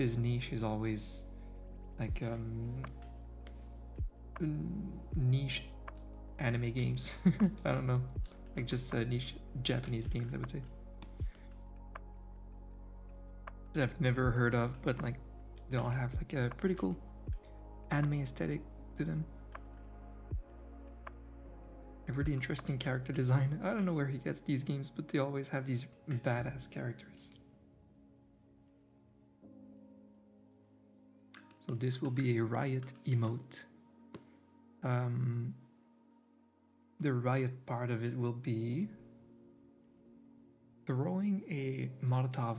his niche is always like niche anime games. I don't know, like just niche Japanese games, I would say, that I've never heard of, but like they all have like a pretty cool anime aesthetic to them. A really interesting character design. I don't know where he gets these games, but they always have these badass characters. So this will be a riot emote. The riot part of it will be throwing a Molotov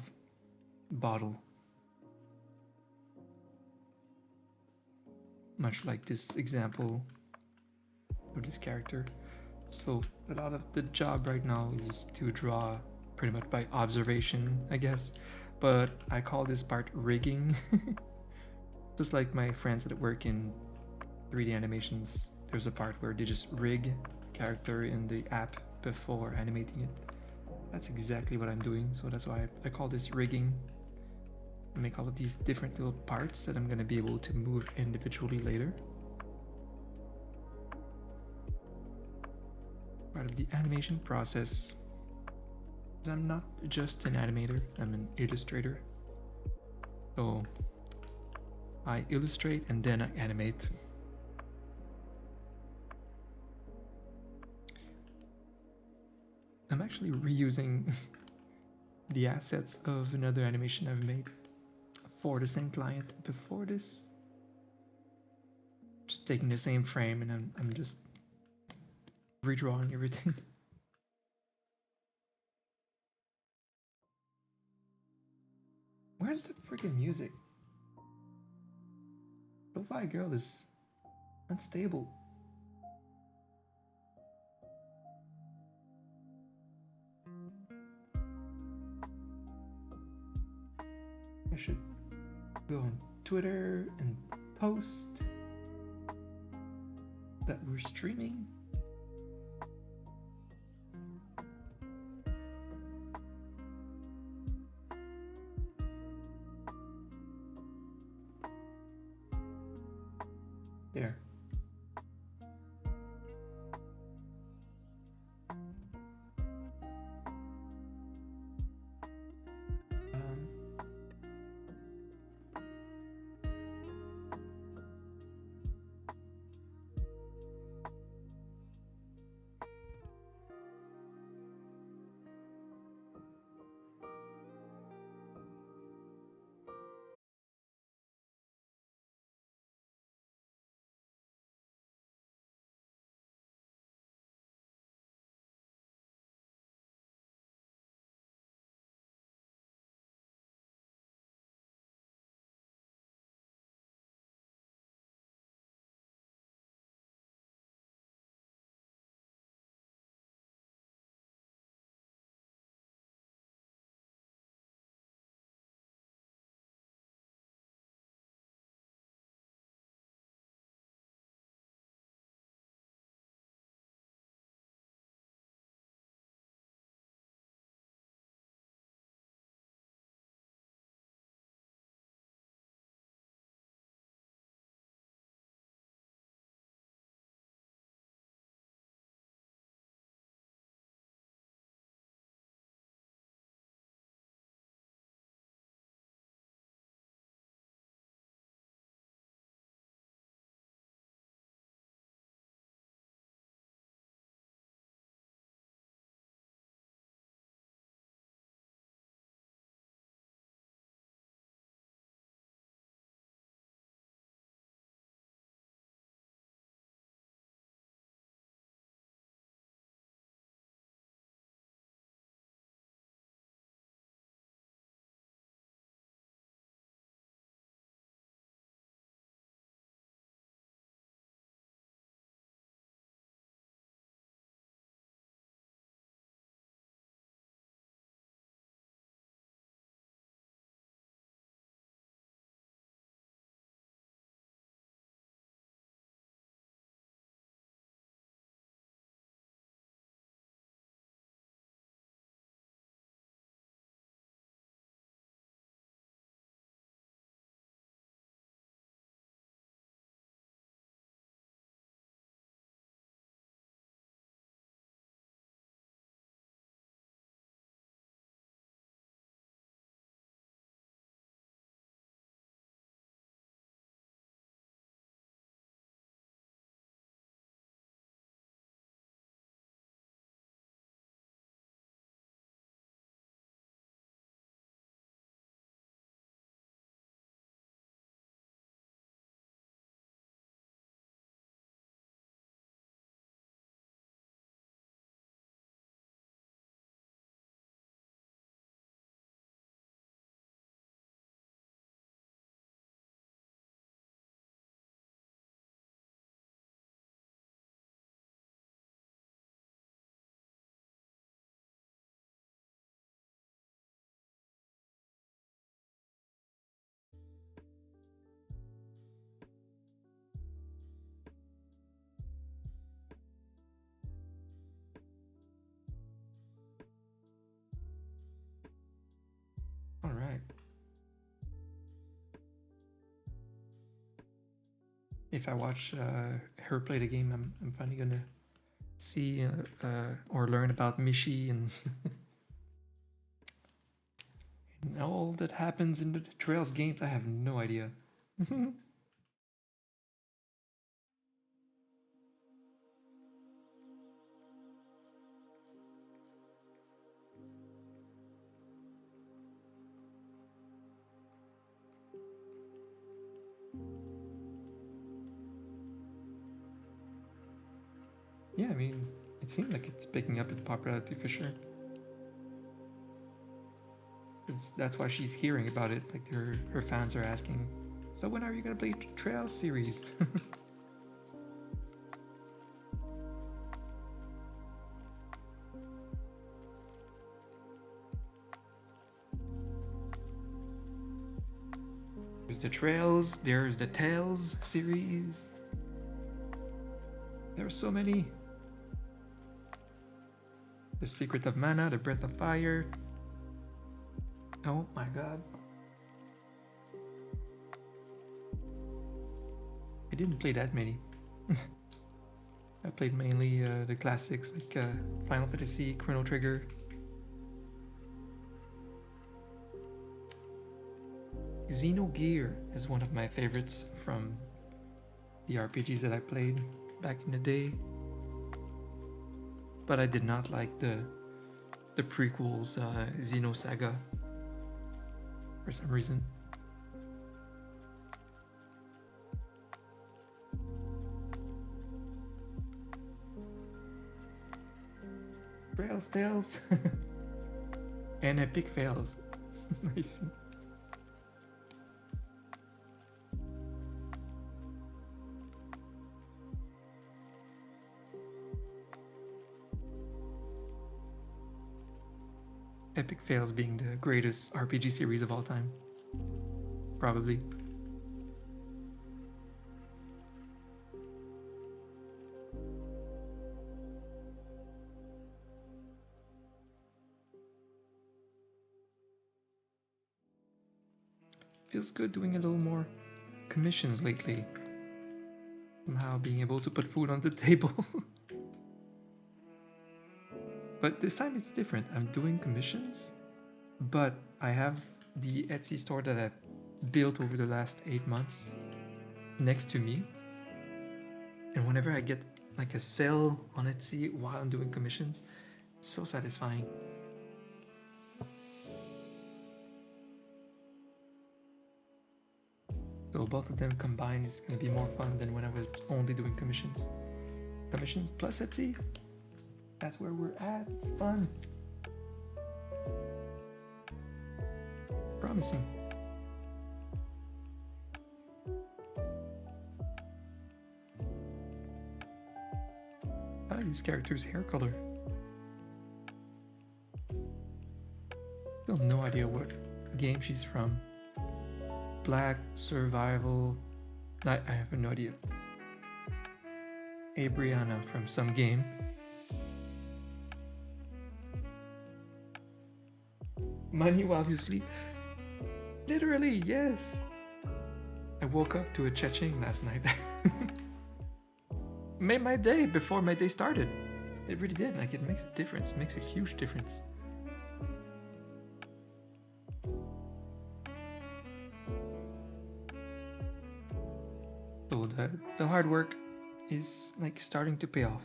bottle, much like this example of this character. So a lot of the job right now is to draw pretty much by observation, I guess, but I call this part rigging. Just like my friends that work in 3D animations, there's a part where they just rig character in the app before animating it. That's exactly what I'm doing, so that's why I call this rigging. I make all of these different little parts that I'm going to be able to move individually later. Part of the animation process. I'm not just an animator, I'm an illustrator. So I illustrate and then I animate. I'm actually reusing the assets of another animation I've made for the same client before this. Just taking the same frame and I'm just redrawing everything. Where's the freaking music? Lo-fi girl is unstable. I should go on Twitter and post that we're streaming. There. if I watch her play the game, I'm finally gonna see or learn about Mishi and, and all that happens in the Trails games. I have no idea. Yeah, I mean, it seems like it's picking up in popularity for sure. That's why she's hearing about it. Like her fans are asking, so when are you gonna play Trails series? There's the Trails, there's the Tales series. There are so many. The Secret of Mana, the Breath of Fire. Oh my god. I didn't play that many. I played mainly the classics like Final Fantasy, Chrono Trigger. Xenogear is one of my favorites from the RPGs that I played back in the day. But I did not like the prequels, Xenosaga, for some reason. Trails, Tales, and epic fails. I see. Epic Fails being the greatest RPG series of all time. Probably. Feels good doing a little more commissions lately. Somehow being able to put food on the table. But this time it's different. I'm doing commissions, but I have the Etsy store that I've built over the last 8 months next to me. And whenever I get like a sale on Etsy while I'm doing commissions, it's so satisfying. So both of them combined is going to be more fun than when I was only doing commissions. Commissions plus Etsy, that's where we're at. It's fun. Promising. I like this character's hair color. Still no idea what game she's from. Black Survival. I have no idea. Abriana from some game. Money while you sleep. Literally, yes. I woke up to a cha-ching last night. Made my day before my day started. It really did. Like, it makes a difference. It makes a huge difference. So the hard work is like starting to pay off.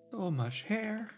So much hair.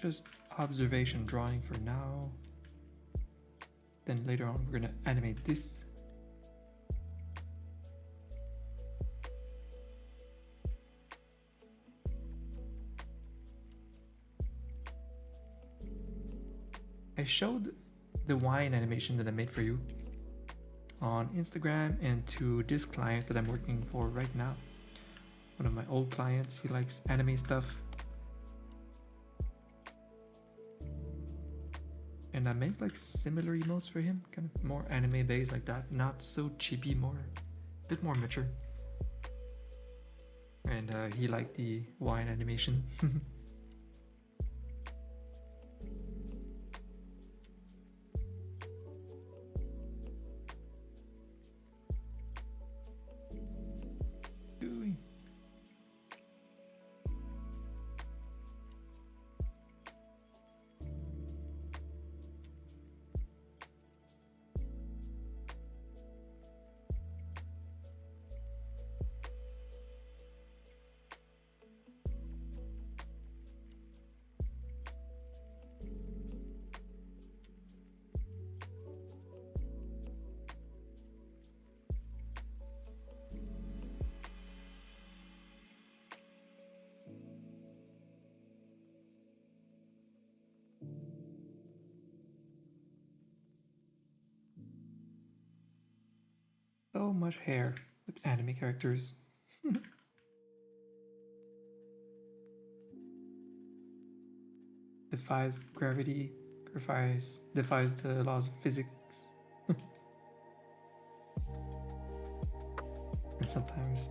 just observation drawing for now. Then later on, we're gonna animate this. I showed the wine animation that I made for you on Instagram and to this client that I'm working for right now. One of my old clients, he likes anime stuff. And I make like similar emotes for him, kind of more anime based like that, not so chibi, more, a bit more mature. And he liked the wine animation. Doing. So much hair with anime characters. Defies gravity, defies the laws of physics. And sometimes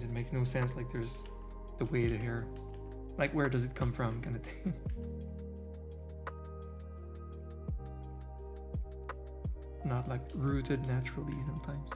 it makes no sense, like there's the way the hair, like where does it come from kind of thing. Not like rooted naturally sometimes.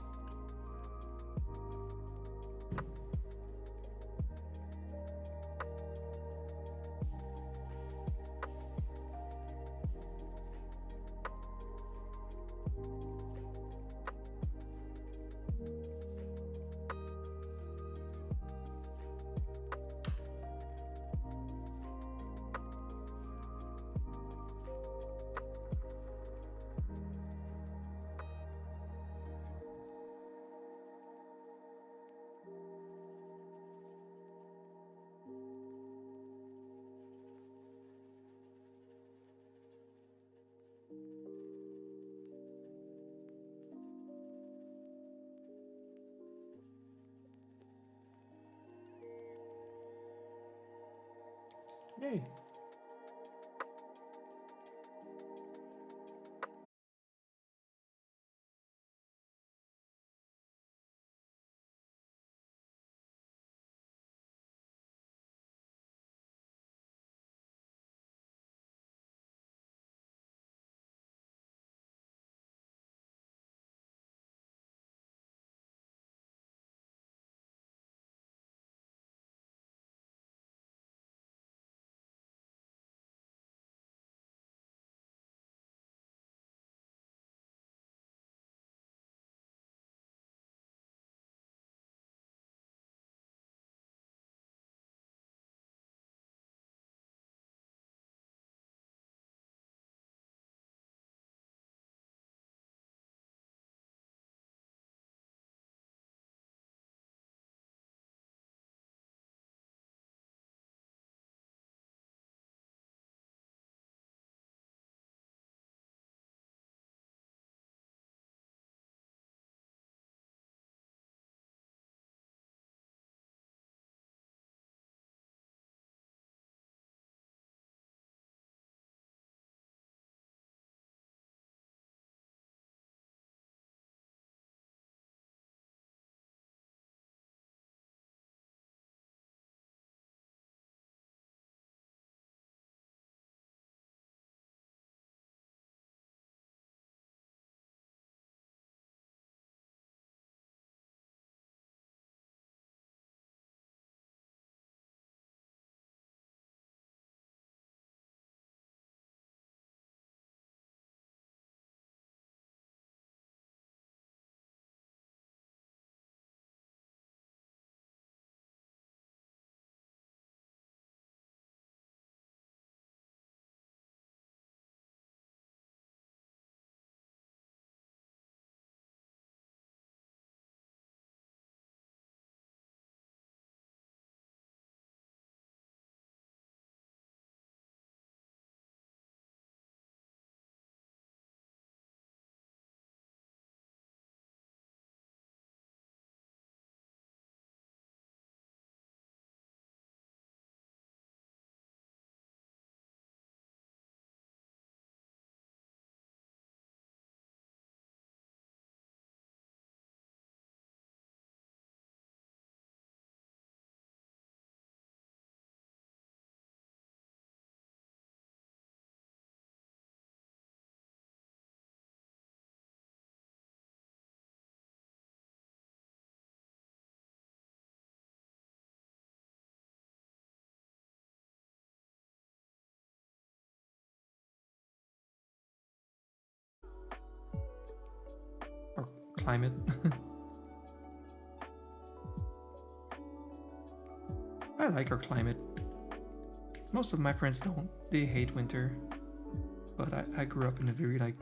Yay. climate. I like our climate. Most of my friends don't. They hate winter. But I grew up in a very like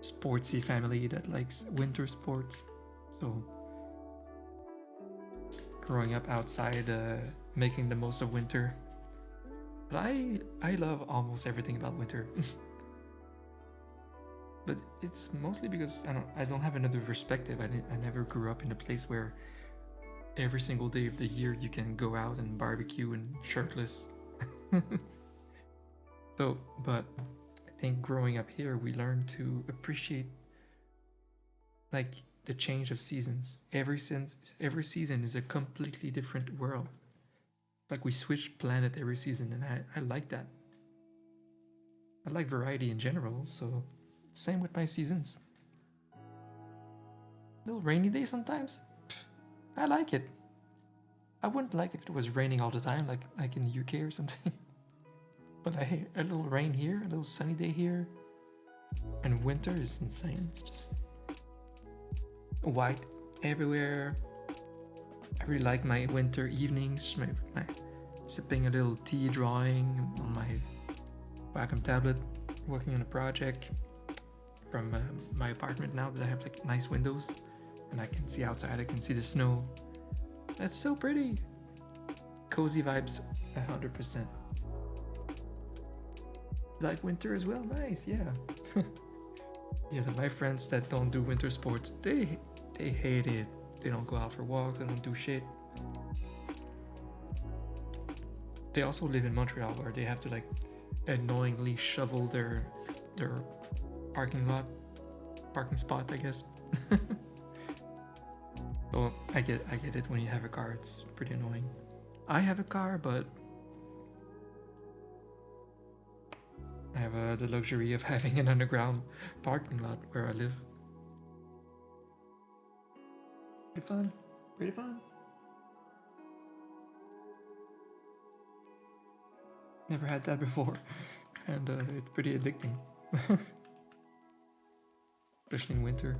sportsy family that likes winter sports. So growing up outside, making the most of winter. But I love almost everything about winter. But it's mostly because I don't have another perspective. I never grew up in a place where every single day of the year you can go out and barbecue and shirtless. So, but I think growing up here, we learn to appreciate like the change of seasons. Every season is a completely different world. Like we switch planet every season, and I like that. I like variety in general, so same with my seasons. Little rainy day sometimes. I like it. I wouldn't like if it was raining all the time, like in the UK or something. But a little rain here, a little sunny day here, and winter is insane. It's just white everywhere. I really like my winter evenings, my sipping a little tea, drawing on my Wacom tablet, working on a project from my apartment now that I have like nice windows and I can see outside. I can see the snow. That's so pretty. Cozy vibes, 100%. Like winter as well? Nice, yeah. Yeah, my friends that don't do winter sports, they hate it. They don't go out for walks, they don't do shit. They also live in Montreal where they have to like annoyingly shovel their parking spot, I guess. So I get it when you have a car, it's pretty annoying. I have a car, but I have the luxury of having an underground parking lot where I live. Pretty fun. Pretty fun. Never had that before, and it's pretty addicting. Especially in winter.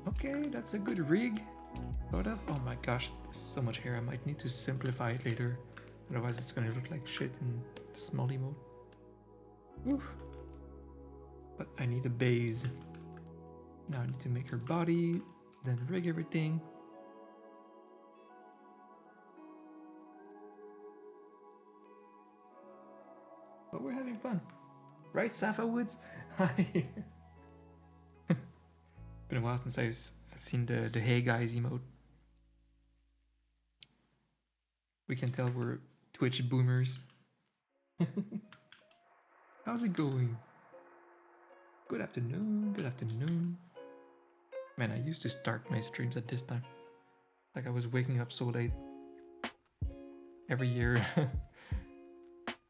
Okay, that's a good rig. Sort of. Oh my gosh, there's so much hair. I might need to simplify it later. Otherwise it's gonna look like shit in small mode. Oof. But I need a base. Now I need to make her body, then rig everything. But we're having fun. Right, Safa Woods? Hi. Been a while since I've seen the Hey Guys emote. We can tell we're Twitch boomers. How's it going? Good afternoon, good afternoon. Man, I used to start my streams at this time. Like I was waking up so late. Every year,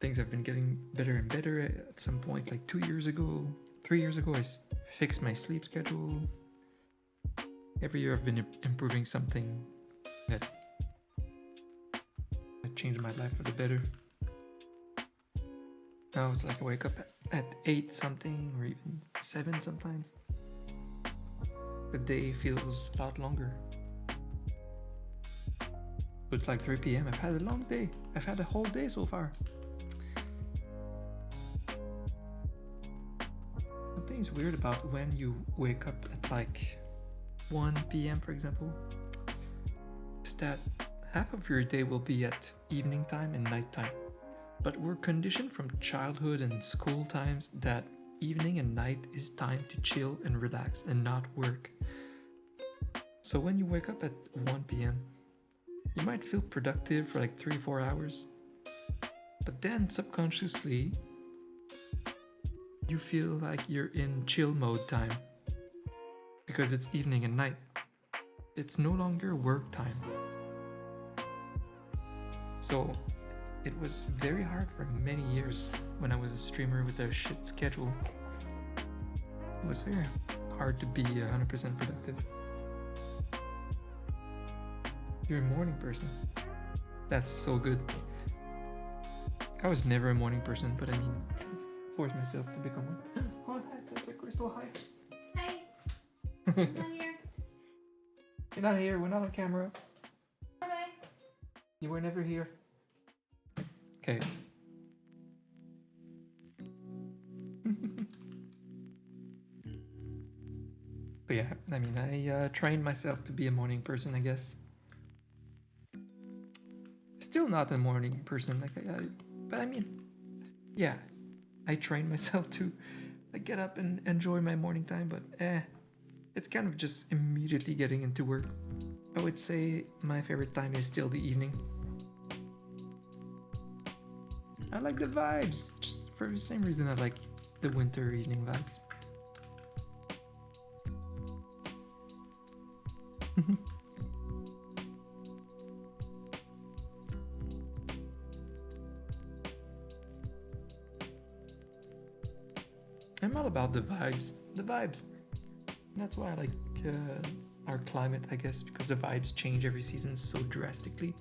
things have been getting better and better. At some point, like 2 years ago, 3 years ago, I fixed my sleep schedule. Every year I've been improving something that changed my life for the better. Now it's like I wake up at 8 something or even 7 sometimes. The day feels a lot longer. But it's like 3 p.m. I've had a long day. I've had a whole day so far. Something's weird about when you wake up at like 1 p.m. for example. Is that half of your day will be at evening time and night time. But we're conditioned from childhood and school times that evening and night is time to chill and relax and not work. So when you wake up at 1 p.m., you might feel productive for like 3-4 hours, but then subconsciously you feel like you're in chill mode time because it's evening and night. It's no longer work time. So it was very hard for many years when I was a streamer with a shit schedule. It was very hard to be 100% productive. You're a morning person. That's so good. I was never a morning person, but I mean, forced myself to become one. Oh, that's a crystal. Hi. Hi. I'm not here. You're not here. We're not on camera. Bye. You were never here. Okay. But yeah, I mean, I trained myself to be a morning person, I guess. Still not a morning person, but I mean, yeah, I trained myself to get up and enjoy my morning time, but it's kind of just immediately getting into work. I would say my favorite time is still the evening. I like the vibes, just for the same reason I like the winter evening vibes. I'm all about the vibes. The vibes. That's why I like our climate, I guess, because the vibes change every season so drastically.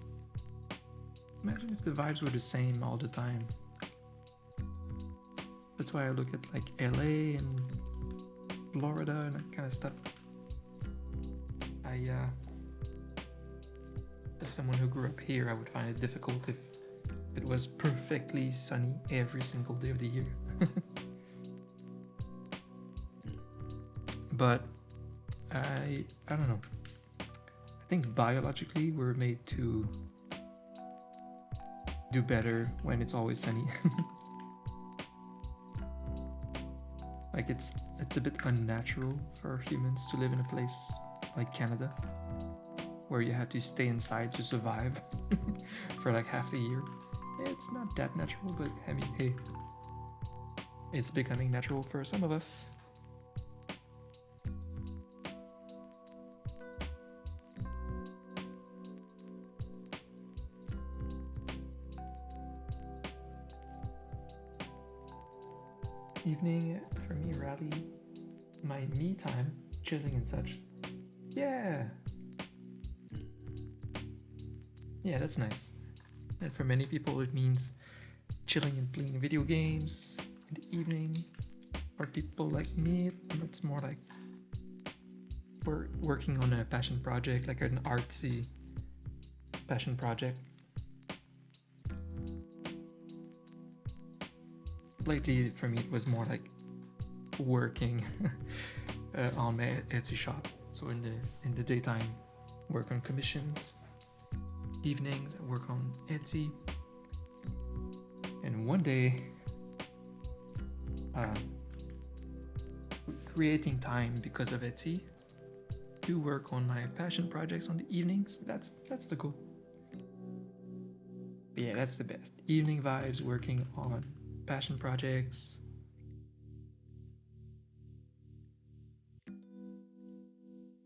Imagine if the vibes were the same all the time. That's why I look at like LA and Florida and that kind of stuff. As someone who grew up here, I would find it difficult if it was perfectly sunny every single day of the year. But I don't know. I think biologically we're made to do better when it's always sunny. Like it's a bit unnatural for humans to live in a place like Canada, where you have to stay inside to survive for like half the year. It's not that natural, but I mean, hey, it's becoming natural for some of us. Evening for me, rally, my me time, chilling and such. Yeah, that's nice. And for many people, it means chilling and playing video games in the evening. For people like me, it's more like we're working on a passion project, like an artsy passion project. Lately, for me, it was more like working on my Etsy shop. So in the daytime, work on commissions. Evenings, I work on Etsy. And one day, creating time because of Etsy to work on my passion projects on the evenings. That's the goal. But yeah, that's the best. Evening vibes, working on passion projects.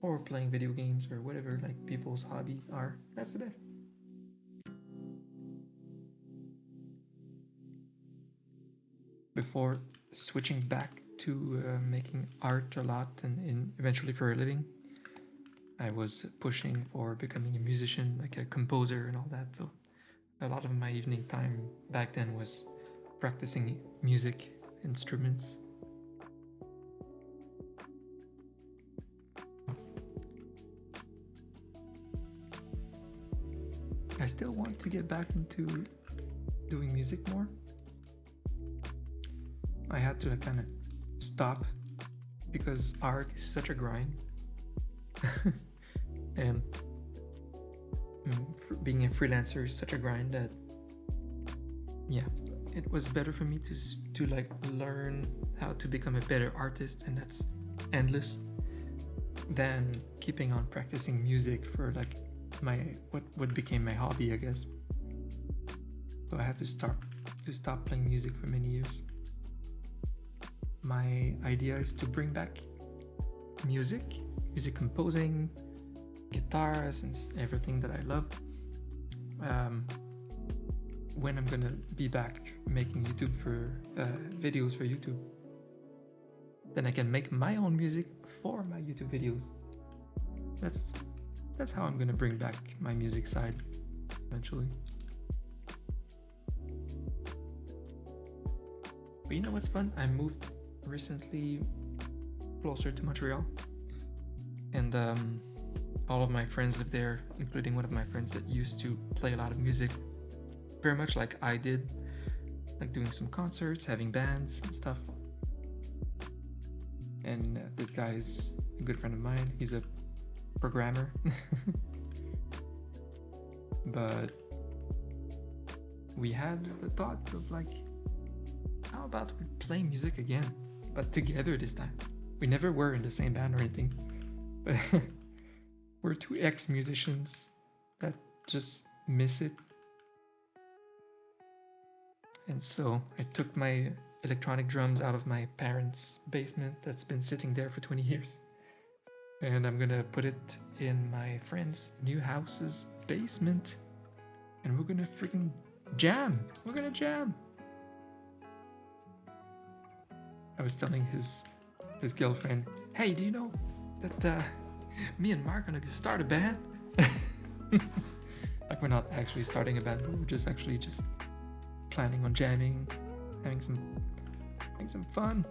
Or playing video games or whatever like people's hobbies are. That's the best. Before switching back to making art a lot and eventually for a living, I was pushing for becoming a musician, like a composer and all that. So a lot of my evening time back then was practicing music instruments. I still want to get back into doing music more. I had to kind of stop because art is such a grind. And being a freelancer is such a grind that, yeah, it was better for me to like learn how to become a better artist, and that's endless, than keeping on practicing music for like my what became my hobby, I guess. So I had to stop playing music for many years. My idea is to bring back music composing, guitars, and everything that I love. When I'm gonna be back making YouTube for videos for YouTube, then I can make my own music for my YouTube videos. That's how I'm gonna bring back my music side eventually. But you know what's fun? I moved recently closer to Montreal, and all of my friends live there, including one of my friends that used to play a lot of music, very much like I did, like doing some concerts, having bands and stuff. And this guy is a good friend of mine. He's a programmer. But we had the thought of like, how about we play music again, but together this time? We never were in the same band or anything, but we're two ex-musicians that just miss it. And so I took my electronic drums out of my parents' basement that's been sitting there for 20 years. And I'm gonna put it in my friend's new house's basement. And we're gonna freaking jam. We're gonna jam. I was telling his girlfriend, hey, do you know that me and Mark are gonna start a band? Like, we're not actually starting a band, but we're just actually just planning on jamming, having some fun.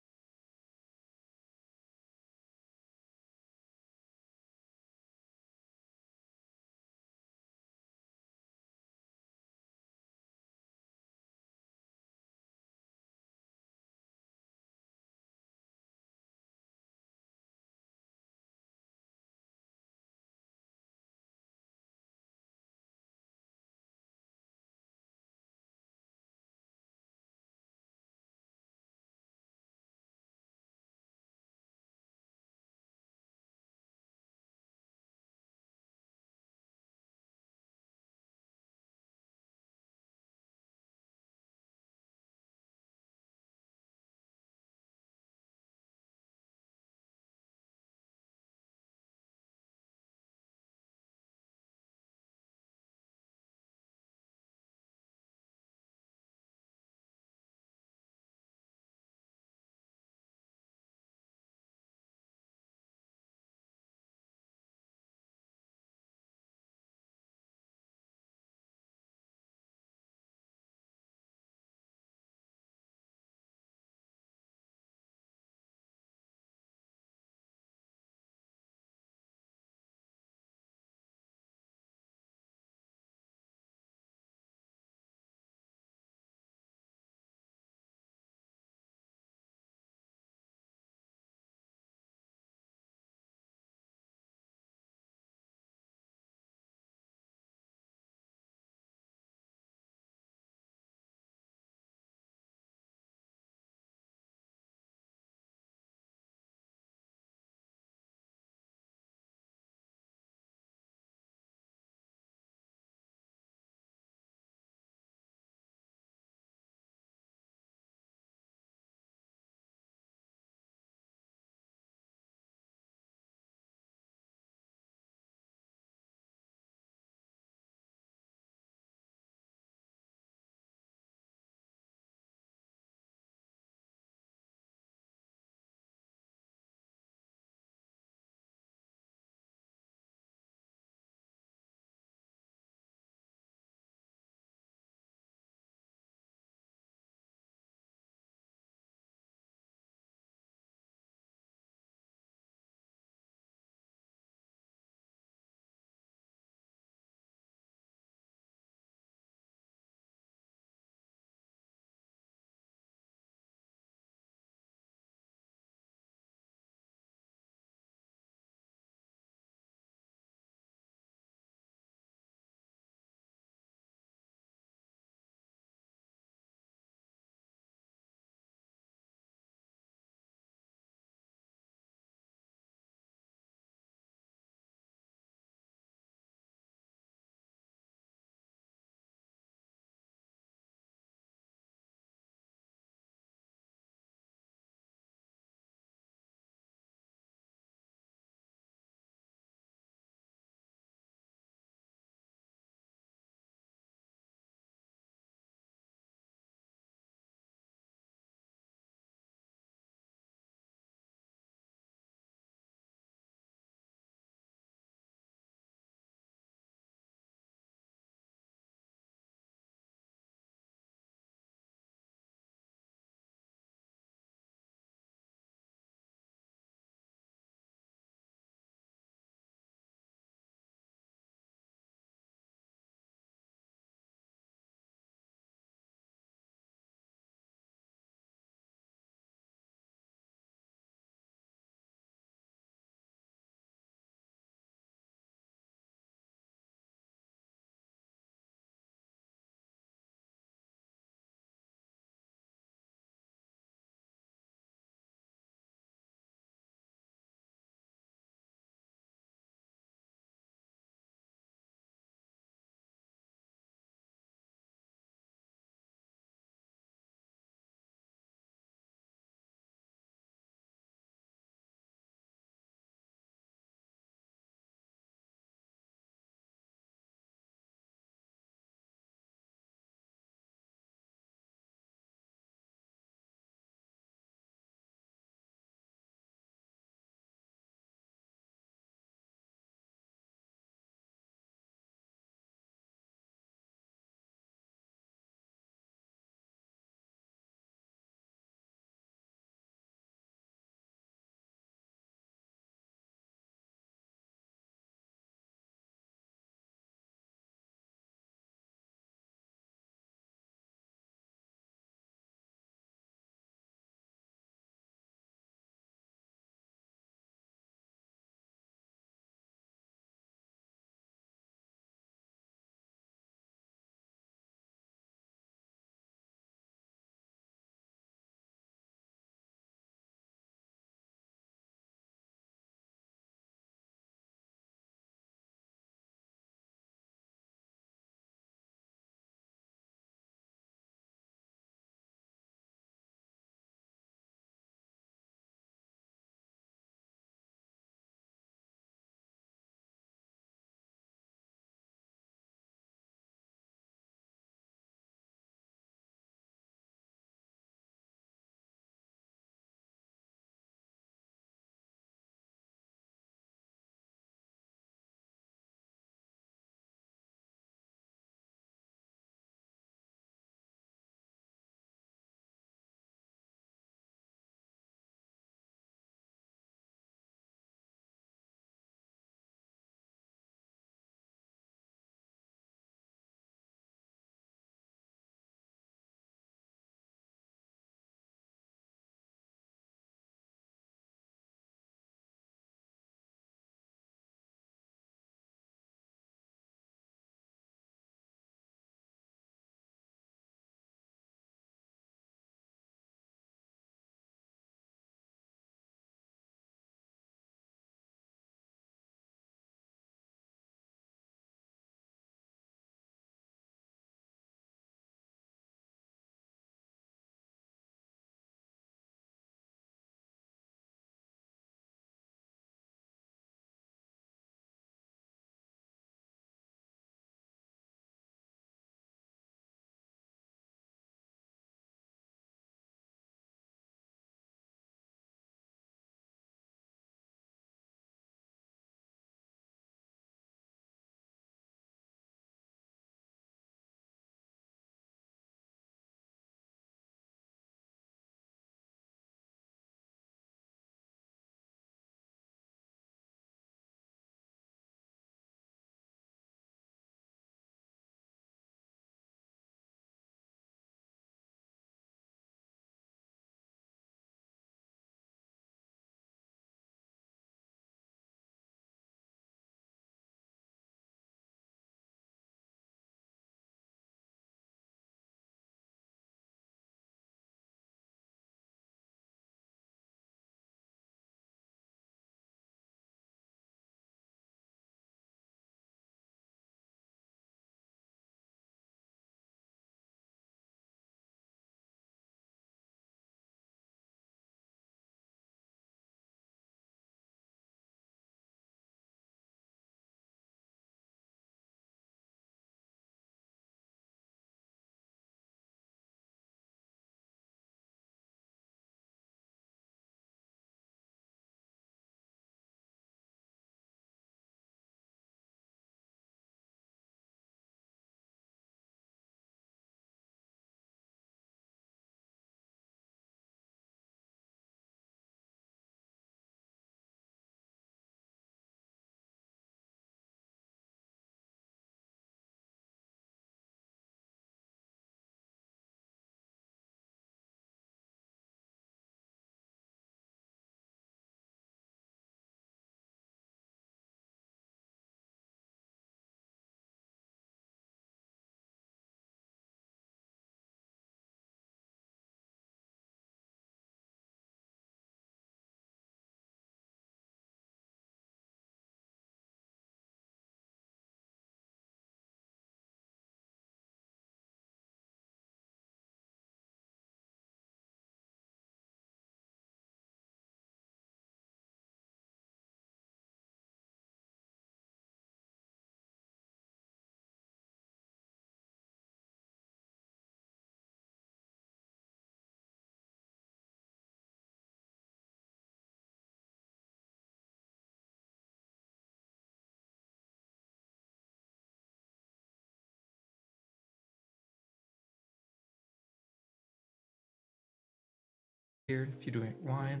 Here, if you're doing wine,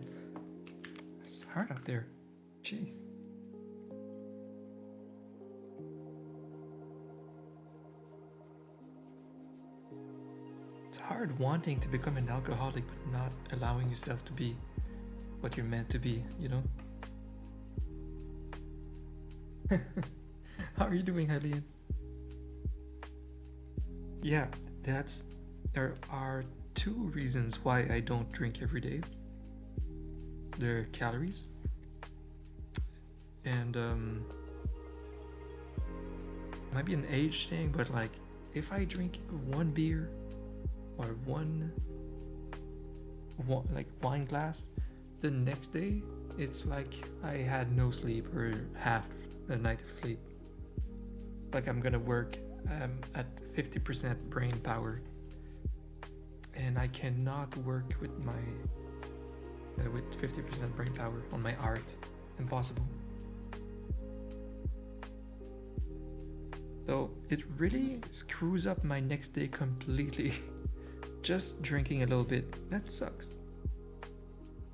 it's hard out there. Jeez. It's hard wanting to become an alcoholic but not allowing yourself to be what you're meant to be, you know? How are you doing, Eileen? Yeah, there are two reasons why I don't drink every day. There are calories, and might be an age thing, but like if I drink one beer or one like wine glass, the next day it's like I had no sleep or half a night of sleep. Like I'm gonna work at 50% brain power, and I cannot work with my with 50% brain power on my art. It's impossible. So it really screws up my next day completely. Just drinking a little bit, that sucks.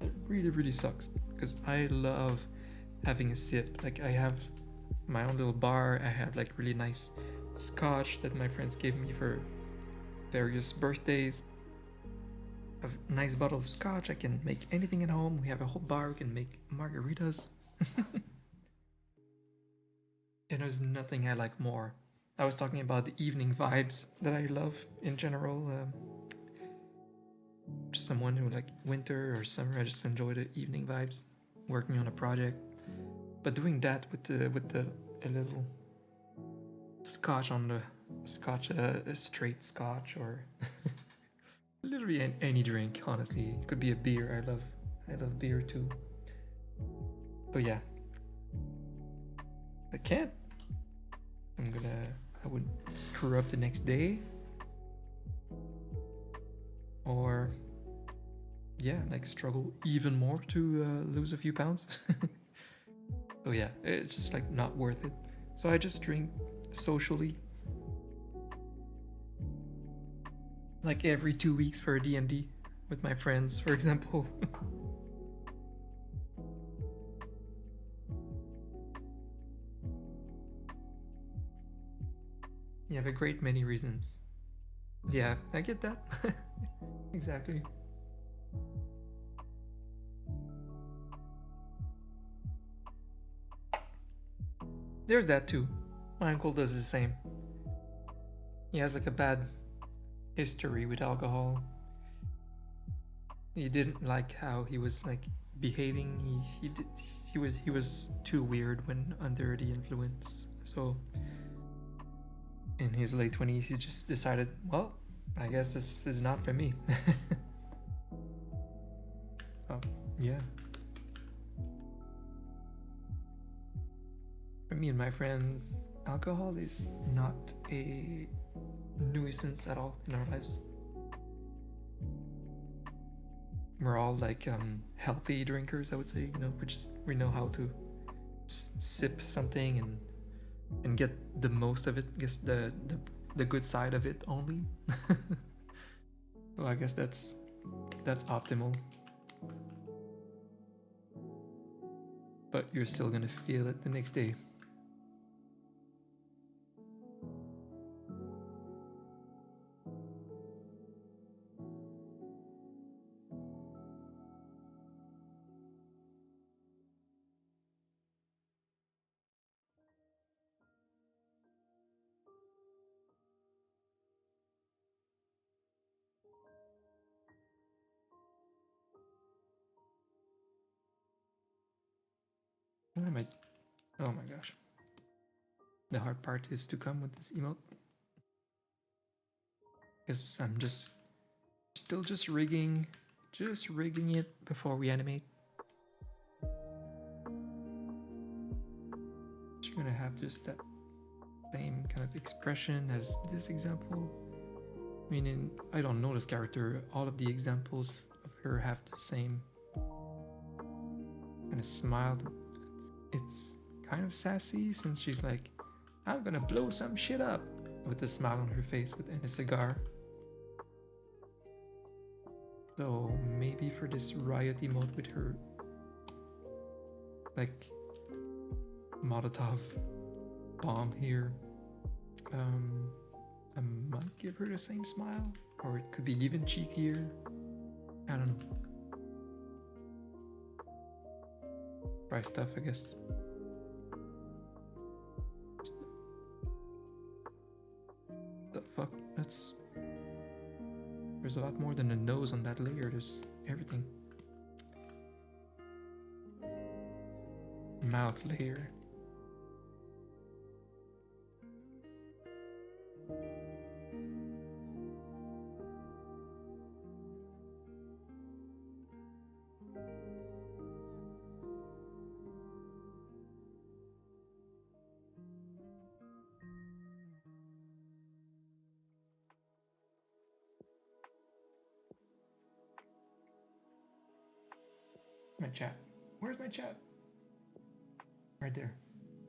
It really, really sucks because I love having a sip. Like I have my own little bar. I have like really nice scotch that my friends gave me for various birthdays. A nice bottle of scotch. I can make anything at home. We have a whole bar. We can make margaritas. And there's nothing I like more. I was talking about the evening vibes that I love in general. Just someone who like winter or summer, I just enjoy the evening vibes, working on a project. But doing that with a little scotch on the scotch, a straight scotch, or literally any drink. Honestly, it could be a beer. I love beer too. But yeah, I can't. I would screw up the next day, or yeah, like struggle even more to lose a few pounds. So yeah, it's just like not worth it. So I just drink socially, like every 2 weeks for a D&D with my friends, for example. You have a great many reasons. Yeah, I get that. Exactly. There's that too. My uncle does the same. He has like a bad history with alcohol. He didn't like how he was like behaving. He was too weird when under the influence. So in his late 20s, he just decided, well, I guess this is not for me. So yeah. For me and my friends, alcohol is not a nuisance at all in our lives. We're all like healthy drinkers, I would say. You know, we know how to sip something and get the most of it. Guess the good side of it only. Well, I guess that's optimal. But you're still gonna feel it the next day. What am I? Oh my gosh. The hard part is to come with this emote. Because I'm just still just rigging it before we animate. You're gonna have just that same kind of expression as this example. Meaning, I don't know this character. All of the examples of her have the same kind of smile. It's kind of sassy since she's like, I'm gonna blow some shit up with a smile on her face and a cigar. So maybe for this riot emote with her like Molotov bomb here, I might give her the same smile, or it could be even cheekier. I don't know. Try stuff, I guess. The fuck? There's a lot more than a nose on that layer. There's everything. Mouth layer. My chat. Where's my chat? Right there.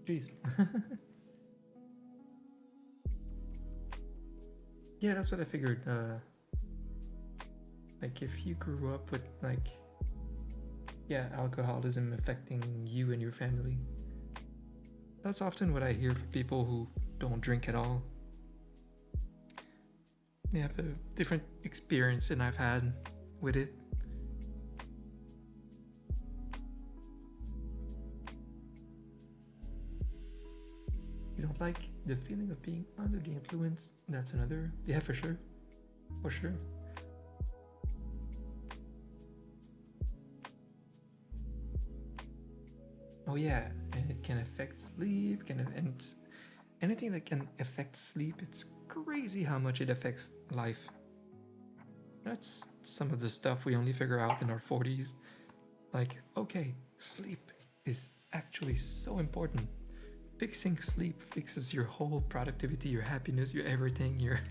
Jeez. Yeah, that's what I figured. Like if you grew up with like, yeah, alcoholism affecting you and your family. That's often what I hear from people who don't drink at all. They have a different experience than I've had with it. You don't like the feeling of being under the influence? That's another. Yeah, for sure. For sure. Oh yeah, and it can affect sleep, and anything that can affect sleep, it's crazy how much it affects life. That's some of the stuff we only figure out in our 40s. Like, okay, sleep is actually so important. Fixing sleep fixes your whole productivity, your happiness, your everything, your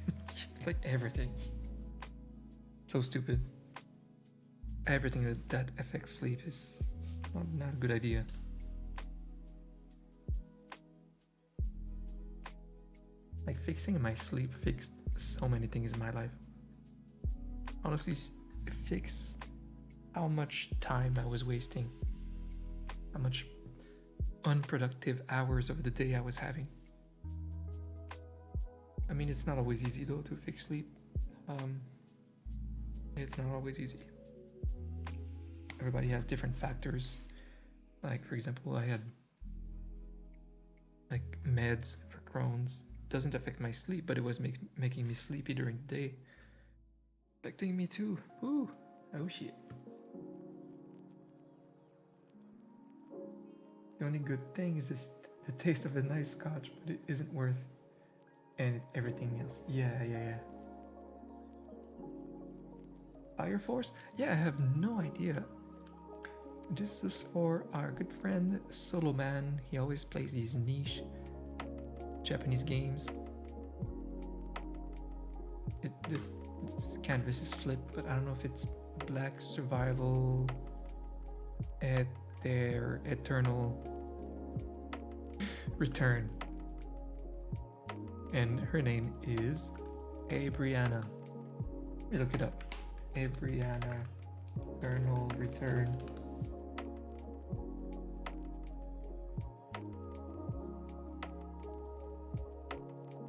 like everything. So stupid. Everything that affects sleep is not a good idea. Like fixing my sleep fixed so many things in my life. Honestly, fix how much time I was wasting, how much unproductive hours of the day I was having. I mean, it's not always easy though to fix sleep. It's not always easy. Everybody has different factors. Like for example, I had like meds for Crohn's. Doesn't affect my sleep, but it was making me sleepy during the day. Affecting me too. Ooh, oh shit. The only good thing is just the taste of a nice scotch, but it isn't worth and everything else. Yeah. Fire Force? Yeah, I have no idea. This is for our good friend Solo Man. He always plays these niche Japanese games. This canvas is flipped, but I don't know if it's Black Survival at their Eternal Return. And her name is Abriana. Let me look it up. Abriana Eternal Return.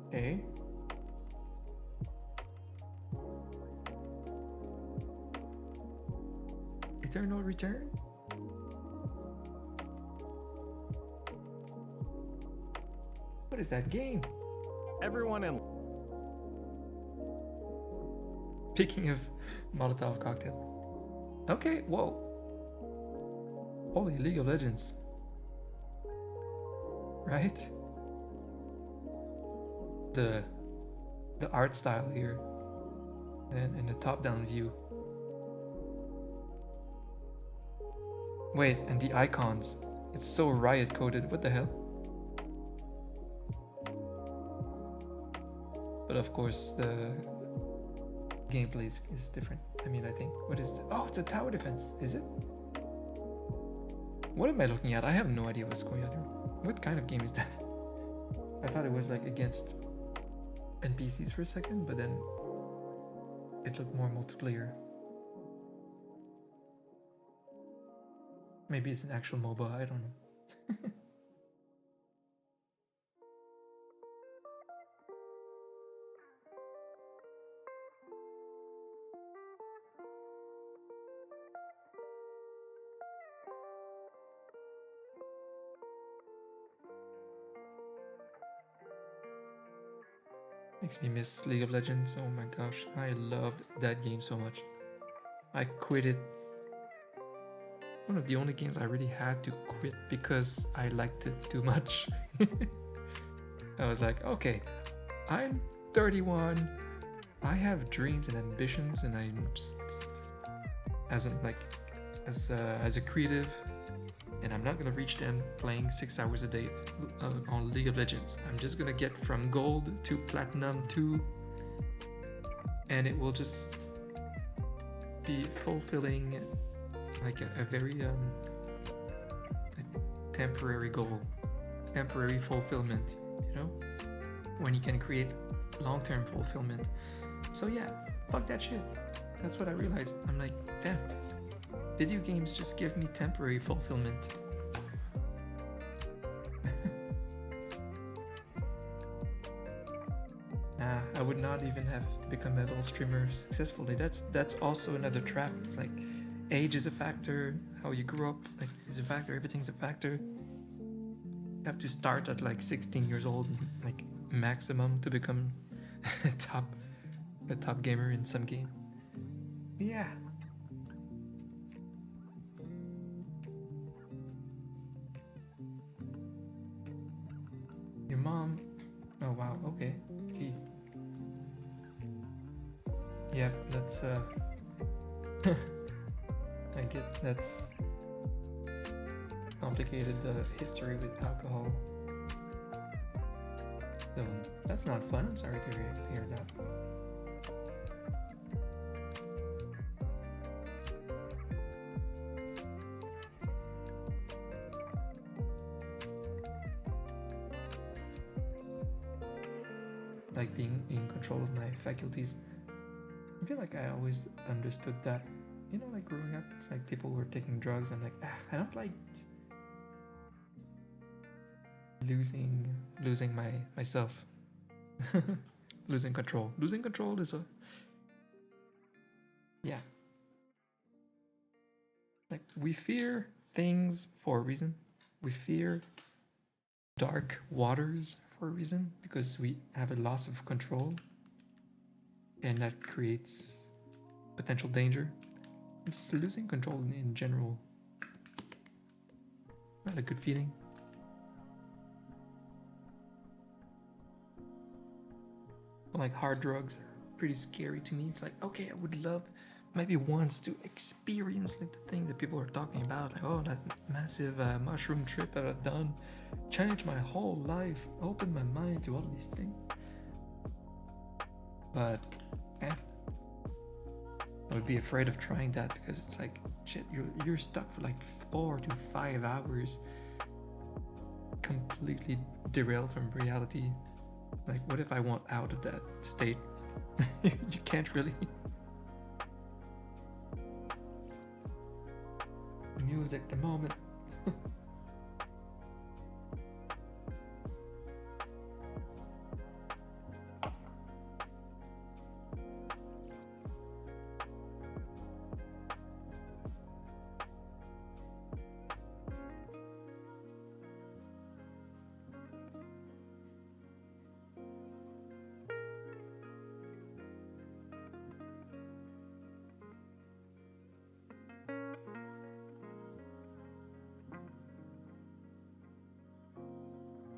Okay. Eternal Return? What is that game? Everyone in Speaking of Molotov cocktail. Okay, whoa. Holy League of Legends. Right? The art style here. And the top-down view. Wait, and the icons. It's so riot coded. What the hell? But of course, the gameplay is different. I mean, I think. What is it? Oh, it's a tower defense. Is it? What am I looking at? I have no idea what's going on here. What kind of game is that? I thought it was like against NPCs for a second, but then it looked more multiplayer. Maybe it's an actual MOBA, I don't know. Makes me miss League of Legends. Oh my gosh, I loved that game so much. I quit it. One of the only games I really had to quit because I liked it too much. I was like, okay, I'm 31. I have dreams and ambitions, and I'm just as a creative, and I'm not gonna reach them playing 6 hours a day on League of Legends. I'm just gonna get from gold to platinum 2, and it will just be fulfilling, like a very a temporary goal, temporary fulfillment, you know, when you can create long-term fulfillment. So yeah, fuck that shit. That's what I realized. I'm like, damn, video games just give me temporary fulfillment. I would not even have become a little streamer successfully. That's also another trap. It's like age is a factor, how you grew up like is a factor, everything's a factor. You have to start at like 16 years old, like maximum, to become a top gamer in some game. Yeah. Your mom. Oh wow. Okay. Jeez. Yep. That's I get that's complicated history with alcohol. So that's not fun. I'm sorry to hear that. Like being in control of my faculties. I feel like I always understood that. You know, like growing up, it's like people were taking drugs. I'm like, I don't like losing myself. Losing control. Losing control is a yeah. Like we fear things for a reason. We fear dark waters for a reason because we have a loss of control, and that creates potential danger. Just losing control in general, not a good feeling. Like hard drugs are pretty scary to me. It's like, okay, I would love maybe once to experience like the thing that people are talking about, like, oh, that massive mushroom trip that I've done changed my whole life, opened my mind to all these things. But I would be afraid of trying that because it's like, shit, you're stuck for like 4 to 5 hours, completely derailed from reality. Like, what if I want out of that state? You can't really. Music, the moment.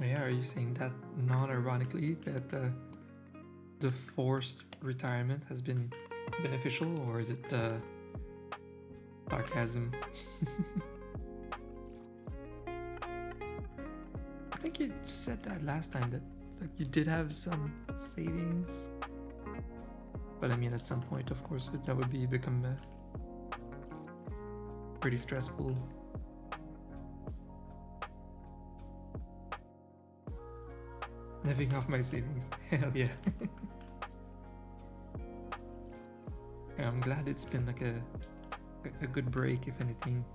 Yeah, are you saying that non-ironically that the forced retirement has been beneficial, or is it sarcasm? I think you said that last time that like you did have some savings, but I mean at some point, of course, that would become pretty stressful. Living off my savings. Hell yeah. Yeah, I'm glad it's been like a good break, if anything.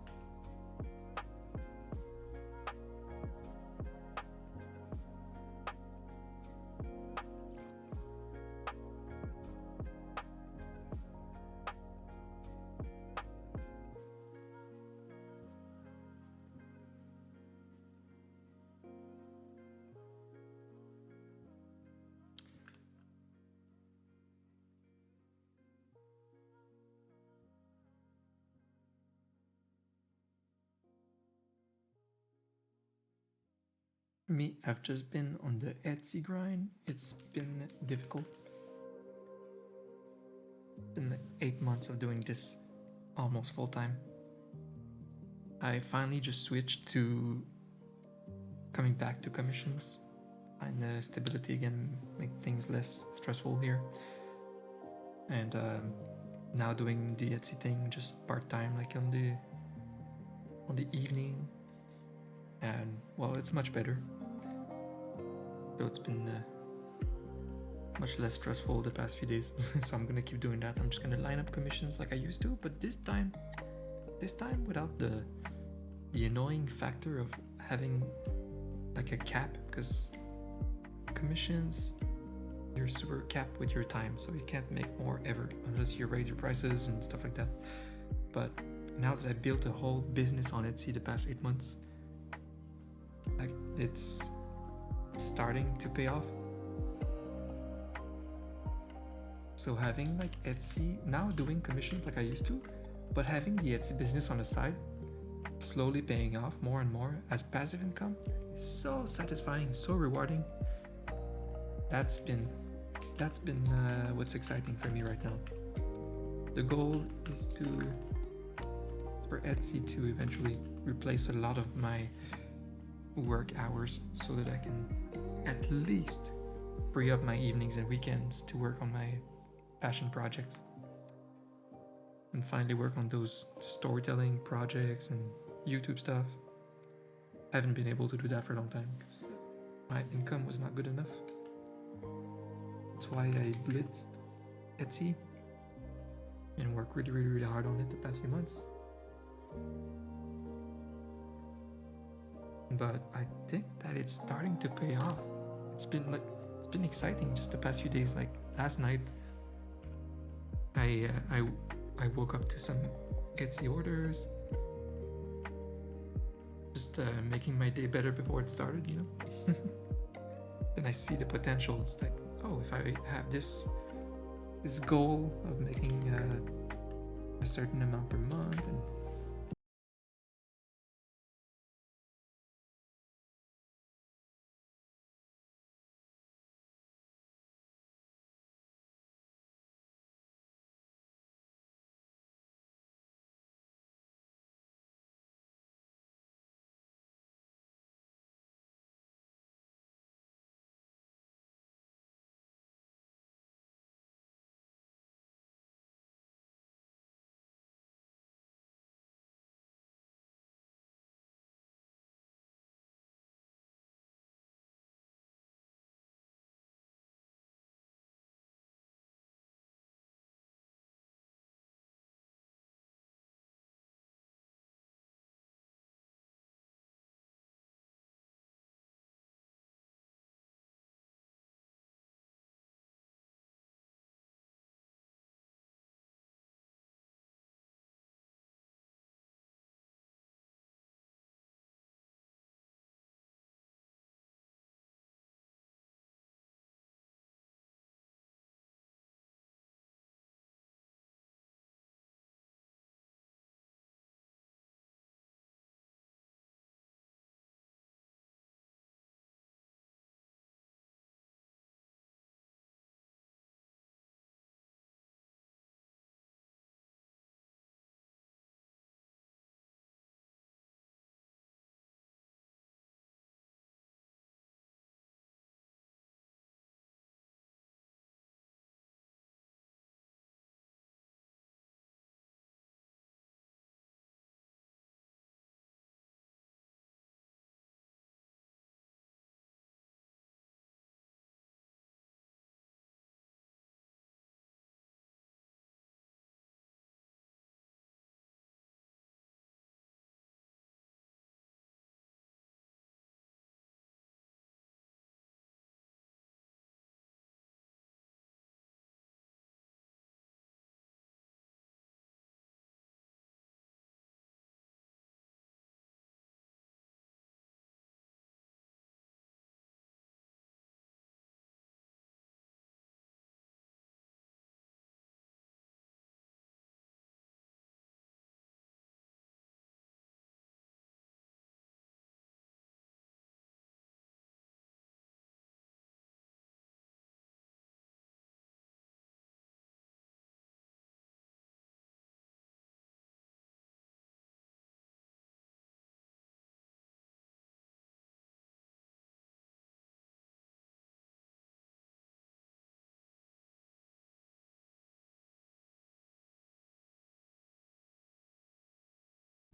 Me, I've just been on the Etsy grind. It's been difficult. Been like 8 months of doing this almost full time. I finally just switched to coming back to commissions. Find the stability again, make things less stressful here. And now doing the Etsy thing just part time, like on the evening. And well, it's much better. So it's been much less stressful the past few days. So I'm gonna keep doing that. I'm just gonna line up commissions like I used to, but this time without the annoying factor of having like a cap, because commissions, you're super capped with your time, so you can't make more ever unless you raise your prices and stuff like that. But now that I built a whole business on Etsy the past 8 months, like it's starting to pay off. So having like Etsy, now doing commissions like I used to, but having the Etsy business on the side, slowly paying off more and more as passive income, is so satisfying, so rewarding. That's been what's exciting for me right now. The goal is for Etsy to eventually replace a lot of my work hours so that I can at least free up my evenings and weekends to work on my passion projects and finally work on those storytelling projects and YouTube stuff. I haven't been able to do that for a long time because my income was not good enough. That's why I blitzed Etsy and worked really hard on it the past few months. But I think that it's starting to pay off. It's been exciting just the past few days. Like last night, I woke up to some Etsy orders, just making my day better before it started, you know. Then I see the potential. It's like, oh, if I have this goal of making a certain amount per month and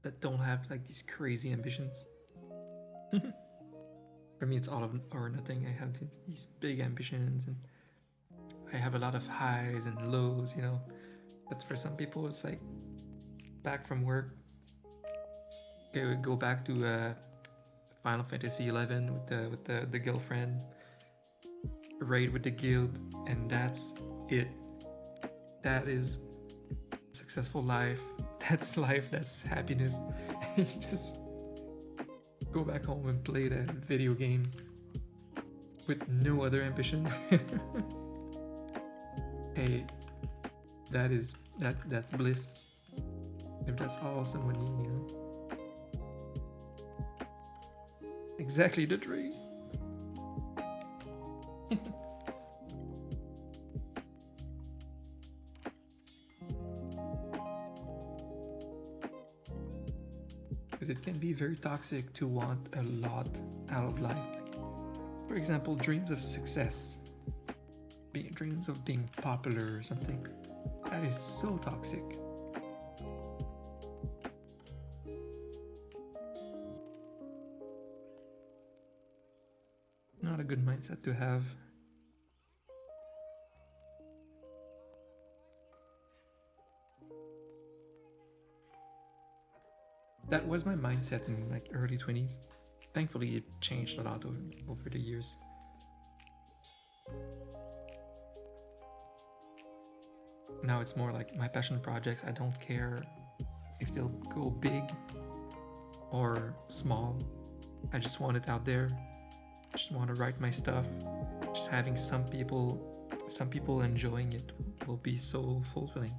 that don't have like these crazy ambitions. For me, it's all of or nothing. I have these big ambitions, and I have a lot of highs and lows, you know. But for some people, it's like back from work, okay, we go back to Final Fantasy 11 with the girlfriend, raid with the guild, and that's it. That is successful life. That's life. That's happiness. You just go back home and play that video game with no other ambition. Hey, that's bliss. If that's all someone needs, you know. Exactly the dream. Because it can be very toxic to want a lot out of life. Like, for example, dreams of success, dreams of being popular or something. That is so toxic. Not a good mindset to have. That was my mindset in like early 20s. Thankfully, it changed a lot over the years. Now it's more like my passion projects. I don't care if they'll go big or small. I just want it out there. I just want to write my stuff. Just having some people enjoying it will be so fulfilling.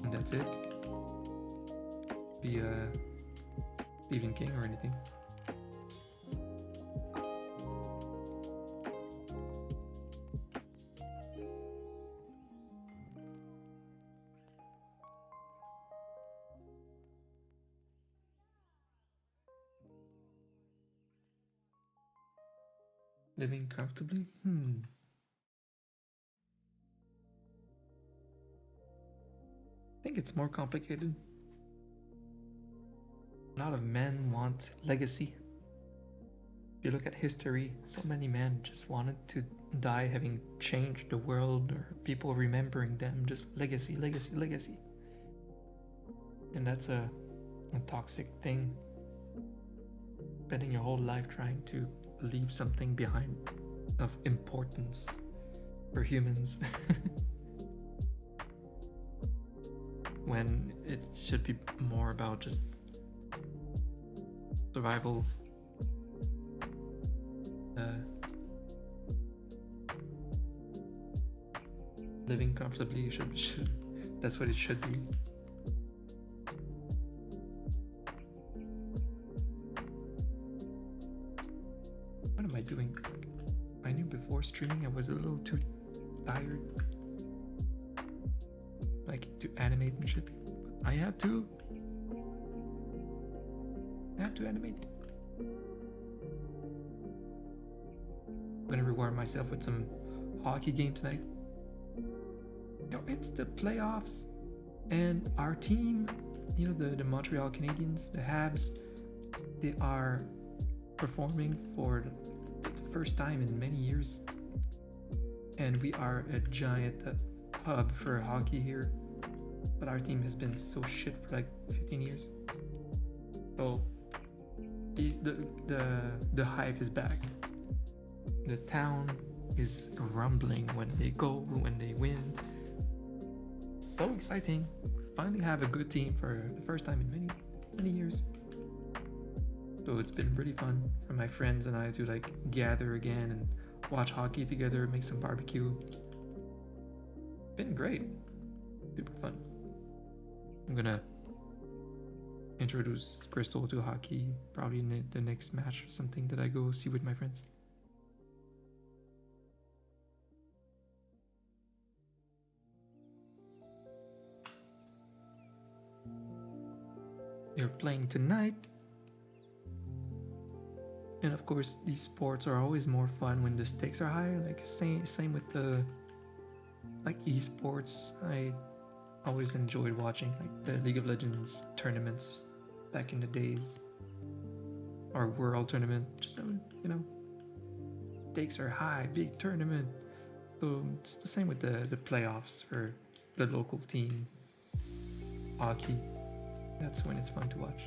And that's it. Be Stephen King or anything. Living comfortably? I think it's more complicated. A lot of men want legacy. If you look at history, so many men just wanted to die having changed the world or people remembering them. Just legacy, legacy, legacy. And that's a toxic thing. Spending your whole life trying to leave something behind of importance for humans. When it should be more about just survival. Living comfortably should that's what it should be. What am I doing? I knew before streaming I was a little too tired, like to animate and shit. I have to animate. I'm gonna reward myself with some hockey game tonight. Yo, it's the playoffs, and our team, you know, the Montreal Canadiens, the Habs, they are performing for the first time in many years, and we are a giant hub for hockey here, but our team has been so shit for like 15 years. So the hype is back. The town is rumbling when they win. It's so exciting. We finally have a good team for the first time in many years. So it's been really fun for my friends and I to like gather again and watch hockey together, make some barbecue. Been great. Super fun. I'm gonna introduce Crystal to hockey probably in the next match or something that I go see with my friends. You're playing tonight. And of course, these sports are always more fun when the stakes are higher. Like same with the like esports. I always enjoyed watching like the League of Legends tournaments back in the days, or World Tournament. Just you know, stakes are high, big tournament. So it's the same with the playoffs for the local team. Hockey, that's when it's fun to watch.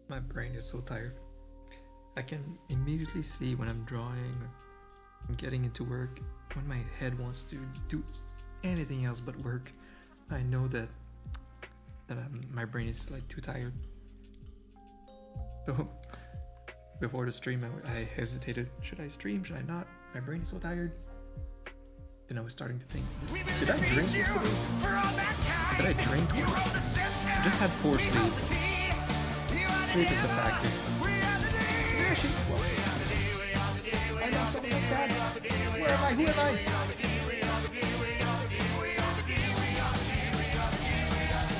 My brain is so tired. I can immediately see when I'm drawing or I'm getting into work, when my head wants to do anything else but work. I know that my brain is like too tired. So before the stream, I hesitated. Should I stream? Should I not? My brain is so tired. And I was starting to think, did I drink yesterday? Did I drink? I just had poor sleep. Sleep is the factor. Smashing. I know something like that. Where am I? Who am I?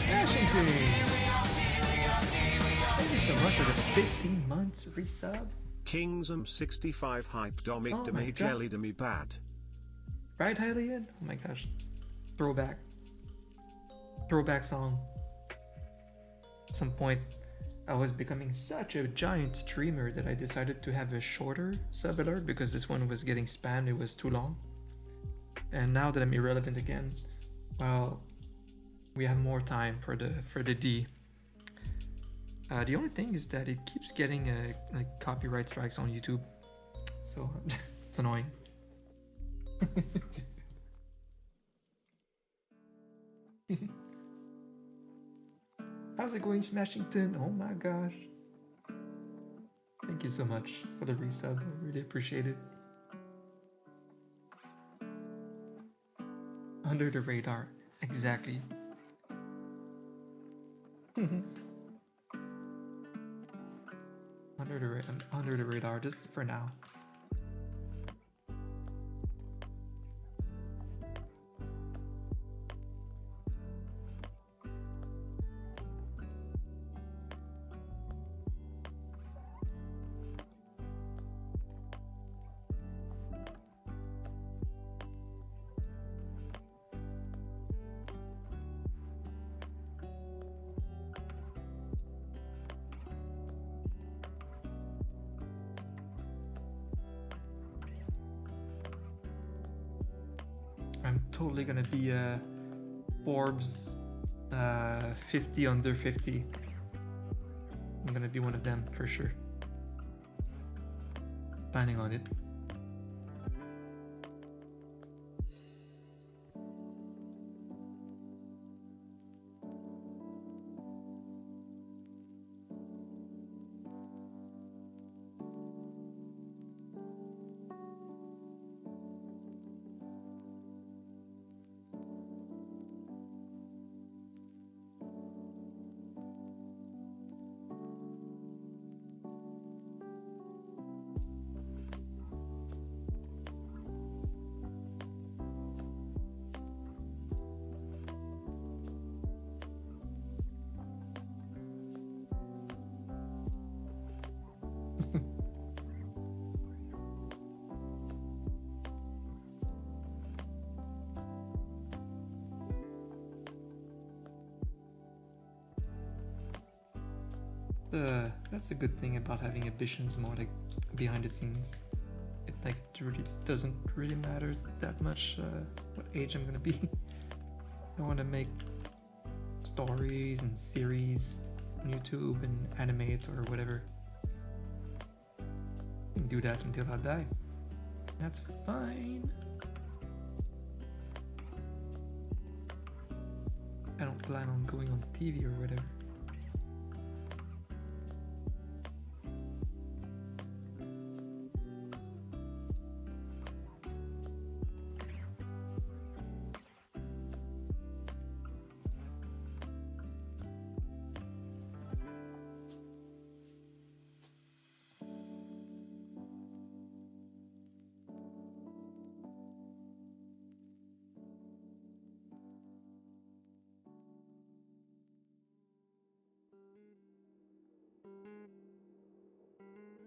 Smashing thing. much for the 15 months resub. Kingsum 65 hype domik Oh to my me God. jelly to me bad. Right, Hylian? Oh my gosh. Throwback. Throwback song. At some point, I was becoming such a giant streamer that I decided to have a shorter sub alert because this one was getting spammed, it was too long. And now that I'm irrelevant again, well, we have more time for the D. The only thing is that it keeps getting like copyright strikes on YouTube, so it's annoying. How's it going, Smashington? Oh my gosh. Thank you so much for the resub. I really appreciate it. Under the radar. Exactly. Under the radar, just for now. I'm totally gonna be a Forbes 50 under 50. I'm gonna be one of them for sure. Planning on it. That's the good thing about having ambitions more like behind the scenes. It like it really doesn't really matter that much what age I'm gonna be. I want to make stories and series on YouTube and animate or whatever. I can do that until I die. That's fine. I don't plan on going on TV or whatever.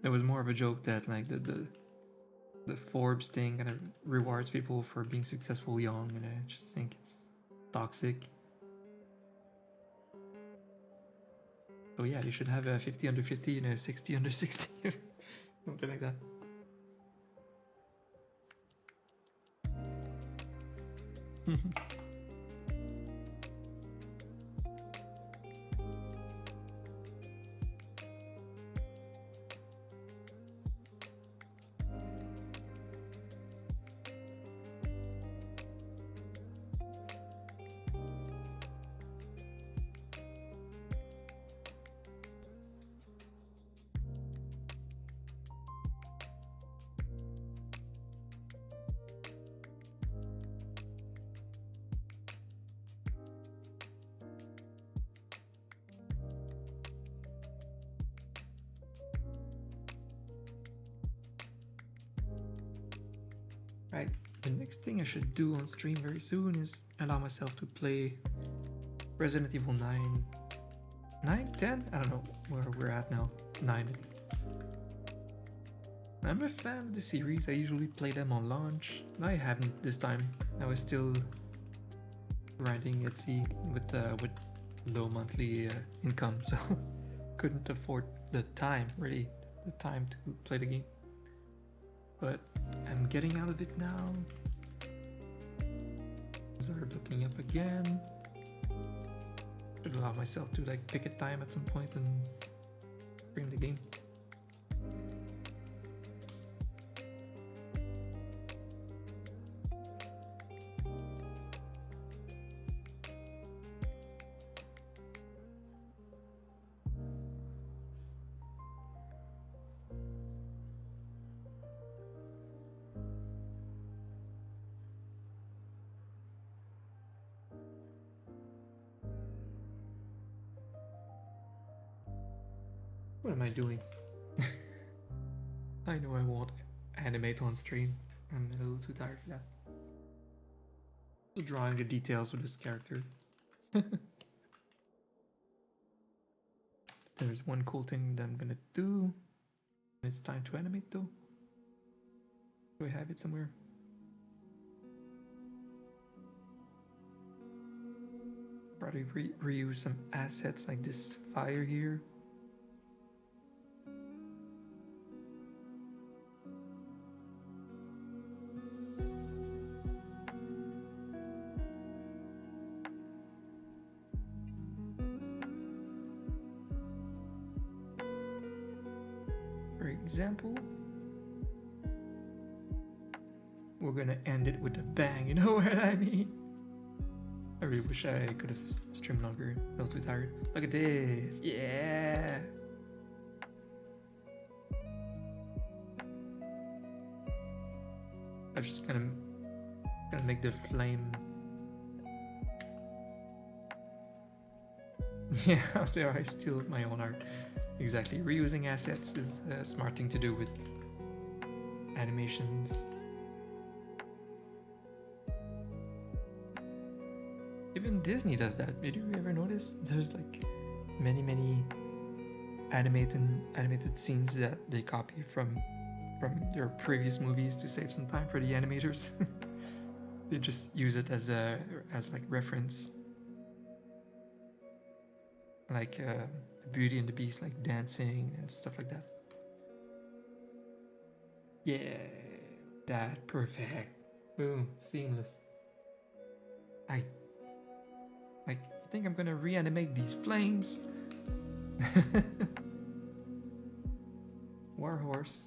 It was more of a joke that like the Forbes thing kind of rewards people for being successful young, and I just think it's toxic. So yeah, you should have a 50 under 50 and a 60 under 60, something like that. Right, the next thing I should do on stream very soon is allow myself to play Resident Evil 9, 10? I don't know. where we're at now. 9. I'm a fan of the series. I usually play them on launch. I haven't this time. I was still grinding Etsy with low monthly income, so couldn't afford the time, really, the time to play the game. But I'm getting out of it now. Start looking up again. Should allow myself to like pick a time at some point and stream the game. What am I doing? I know I won't animate on stream. I'm a little too tired for that. Just drawing the details of this character. There's one cool thing that I'm gonna do. It's time to animate though. Do I have it somewhere? Probably reuse some assets like this fire here. For example, we're gonna end it with a bang, you know what I mean? I really wish I could have streamed longer. A little too tired. Look at this. Yeah. I'm just gonna make the flame. Yeah, there I steal my own art. Exactly. Reusing assets is a smart thing to do with animations. Even Disney does that. Did you ever notice? There's like many animated scenes that they copy from their previous movies to save some time for the animators. They just use it as like reference. Like Beauty and the Beast, like dancing and stuff like that. Yeah, that perfect. Boom, seamless. I like. You think I'm gonna reanimate these flames? Warhorse.